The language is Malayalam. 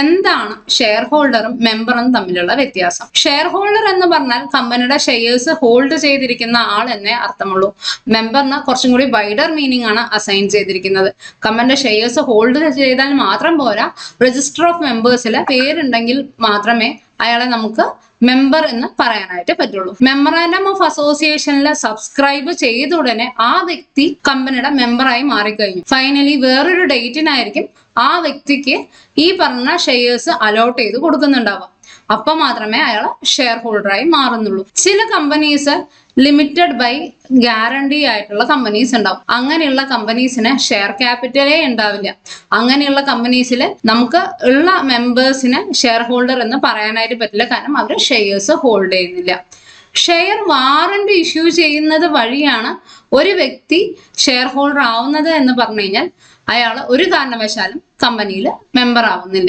എന്താണ് ഷെയർ ഹോൾഡറും മെമ്പറും തമ്മിലുള്ള വ്യത്യാസം? ഷെയർ ഹോൾഡർ എന്ന് പറഞ്ഞാൽ കമ്പനിയുടെ ഷെയർസ് ഹോൾഡ് ചെയ്തിരിക്കുന്ന ആൾ എന്നേ അർത്ഥമുള്ളൂ. മെമ്പറിന് കുറച്ചും കൂടി വൈഡർ മീനിങ് ആണ് അസൈൻ ചെയ്തിരിക്കുന്നത്. കമ്പനിയുടെ ഷെയർസ് ഹോൾഡ് ചെയ്താൽ മാത്രം പോരാ, രജിസ്റ്റർ ഓഫ് മെമ്പേഴ്സിൽ പേരുണ്ടെങ്കിൽ മാത്രമേ അയാളെ നമുക്ക് മെമ്പർ എന്ന് പറയാനായിട്ട് പറ്റുള്ളൂ. മെമ്മറാൻഡം ഓഫ് അസോസിയേഷനിൽ സബ്സ്ക്രൈബ് ചെയ്ത ഉടനെ ആ വ്യക്തി കമ്പനിയുടെ മെമ്പറായി മാറിക്കഴിഞ്ഞു. ഫൈനലി വേറൊരു ഡേറ്റിനായിരിക്കും ആ വ്യക്തിക്ക് ഈ പറഞ്ഞ ഷെയർസ് അലോട്ട് ചെയ്ത് കൊടുക്കുന്നുണ്ടാവുക. അപ്പൊ മാത്രമേ അയാൾ ഷെയർ ഹോൾഡറായി മാറുന്നുള്ളൂ. ചില കമ്പനീസ് ലിമിറ്റഡ് ബൈ ഗ്യാരണ്ടി ആയിട്ടുള്ള കമ്പനീസ് ഉണ്ടാവും. അങ്ങനെയുള്ള കമ്പനീസിന് ഷെയർ ക്യാപിറ്റലേ ഉണ്ടാവില്ല. അങ്ങനെയുള്ള കമ്പനീസിൽ നമുക്ക് ഉള്ള മെമ്പേഴ്സിന് ഷെയർ ഹോൾഡർ എന്ന് പറയാനായിട്ട് പറ്റില്ല, കാരണം അവർ ഷെയർസ് ഹോൾഡ് ചെയ്യുന്നില്ല. ഷെയർ വാറന്റ് ഇഷ്യൂ ചെയ്യുന്നത് വഴിയാണ് ഒരു വ്യക്തി ഷെയർ ഹോൾഡർ ആവുന്നത് എന്ന് പറഞ്ഞു കഴിഞ്ഞാൽ അയാൾ ഒരു കാരണവശാലും കമ്പനിയിൽ മെമ്പർ ആവുന്നില്ല.